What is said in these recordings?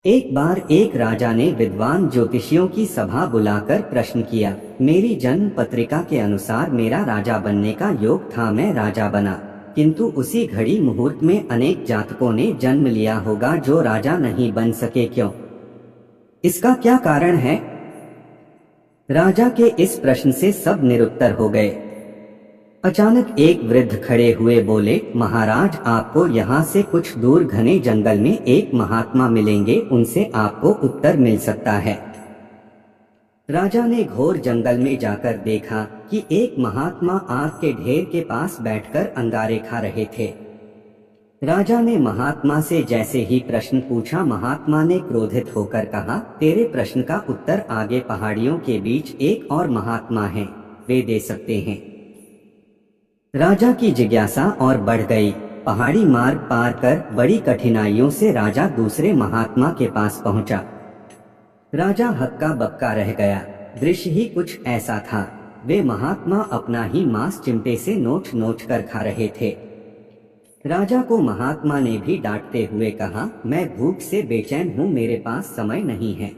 एक बार एक राजा ने विद्वान ज्योतिषियों की सभा बुलाकर प्रश्न किया। मेरी जन्म पत्रिका के अनुसार मेरा राजा बनने का योग था, मैं राजा बना, किंतु उसी घड़ी मुहूर्त में अनेक जातकों ने जन्म लिया होगा जो राजा नहीं बन सके, क्यों? इसका क्या कारण है? राजा के इस प्रश्न से सब निरुत्तर हो गए। अचानक एक वृद्ध खड़े हुए बोले, महाराज, आपको यहाँ से कुछ दूर घने जंगल में एक महात्मा मिलेंगे, उनसे आपको उत्तर मिल सकता है। राजा ने घोर जंगल में जाकर देखा कि एक महात्मा आग के ढेर के पास बैठकर अंगारे खा रहे थे। राजा ने महात्मा से जैसे ही प्रश्न पूछा, महात्मा ने क्रोधित होकर कहा, तेरे प्रश्न का उत्तर आगे पहाड़ियों के बीच एक और महात्मा हैं, वे दे सकते हैं। राजा की जिज्ञासा और बढ़ गई। पहाड़ी मार्ग पार कर बड़ी कठिनाइयों से राजा दूसरे महात्मा के पास पहुंचा। राजा हक्का बक्का रह गया। दृश्य ही कुछ ऐसा था। वे महात्मा अपना ही मांस चिमटे से नोच नोच कर खा रहे थे। राजा को महात्मा ने भी डांटते हुए कहा, मैं भूख से बेचैन हूँ, मेरे पास समय नहीं है।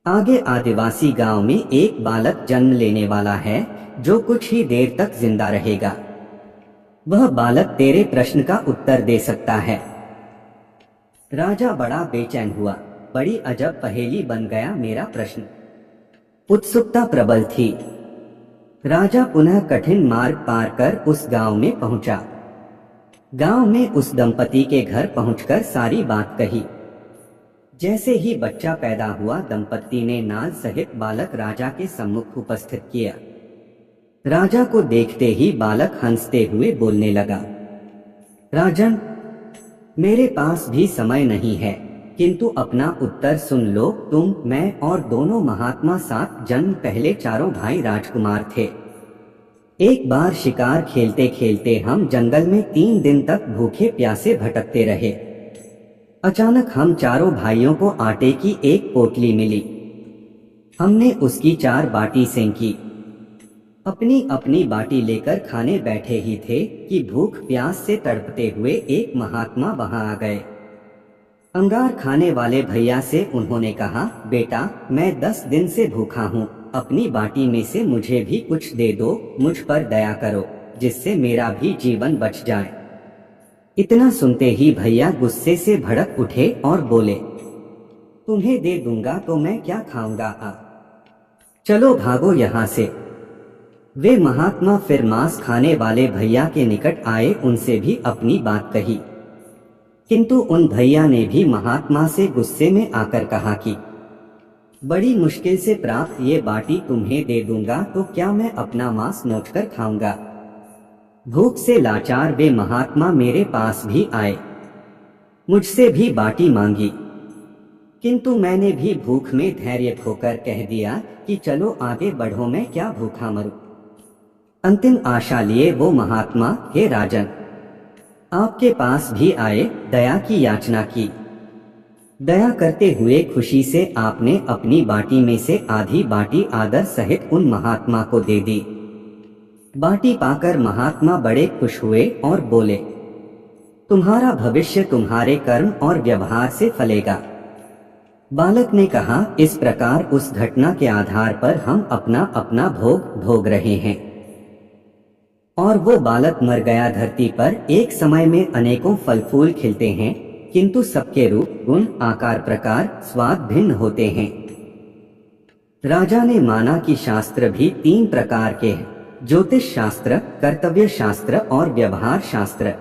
आगे आदिवासी गांव में एक बालक जन्म लेने वाला है जो कुछ ही देर तक जिंदा रहेगा। वह बालक तेरे प्रश्न का उत्तर दे सकता है। राजा बड़ा बेचैन हुआ। बड़ी अजब पहेली बन गया मेरा प्रश्न। उत्सुकता प्रबल थी। राजा पुनः कठिन मार्ग पार कर उस गांव में पहुंचा। गांव में उस दंपति के घर पहुंचकर सारी बात कही। जैसे ही बच्चा पैदा हुआ, दंपति ने नाज सहित बालक राजा के सम्मुख उपस्थित किया। राजा को देखते ही बालक हंसते हुए बोलने लगा, राजन, मेरे पास भी समय नहीं है, किंतु अपना उत्तर सुन लो। तुम, मैं और दोनों महात्मा 7 जन्म पहले चारों भाई राजकुमार थे। एक बार शिकार खेलते खेलते हम जंगल में 3 दिन तक भूखे प्यासे भटकते रहे। अचानक हम चारों भाइयों को आटे की एक पोटली मिली। हमने उसकी 4 बाटी सेंकी। अपनी अपनी बाटी लेकर खाने बैठे ही थे कि भूख प्यास से तड़पते हुए एक महात्मा वहां आ गए। अंगार खाने वाले भैया से उन्होंने कहा, बेटा, मैं 10 दिन से भूखा हूँ, अपनी बाटी में से मुझे भी कुछ दे दो, मुझ पर दया करो, जिससे मेरा भी जीवन बच जाए। इतना सुनते ही भैया गुस्से से भड़क उठे और बोले, तुम्हें दे दूंगा तो मैं क्या खाऊंगा, चलो भागो यहाँ से। वे महात्मा फिर मांस खाने वाले भैया के निकट आए, उनसे भी अपनी बात कही, किंतु उन भैया ने भी महात्मा से गुस्से में आकर कहा कि बड़ी मुश्किल से प्राप्त ये बाटी तुम्हें दे दूंगा तो क्या मैं अपना मांस नोचकर खाऊंगा। भूख से लाचार वे महात्मा मेरे पास भी आए, मुझसे भी बाटी मांगी, किंतु मैंने भी भूख में धैर्य खोकर कह दिया कि चलो आगे बढ़ो, मैं क्या भूखा मरूं। अंतिम आशा लिए वो महात्मा, हे राजन, आपके पास भी आए, दया की याचना की। दया करते हुए खुशी से आपने अपनी बाटी में से आधी बाटी आदर सहित उन महात्मा को दे दी। बाटी पाकर महात्मा बड़े खुश हुए और बोले, तुम्हारा भविष्य तुम्हारे कर्म और व्यवहार से फलेगा। बालक ने कहा, इस प्रकार उस घटना के आधार पर हम अपना अपना भोग भोग रहे हैं। और वो बालक मर गया। धरती पर एक समय में अनेकों फल फूल खिलते हैं, किंतु सबके रूप, गुण, आकार, प्रकार, स्वाद भिन्न होते हैं। राजा ने माना कि शास्त्र भी 3 प्रकार के हैं, ज्योतिष शास्त्र, कर्तव्य शास्त्र और व्यवहार शास्त्र।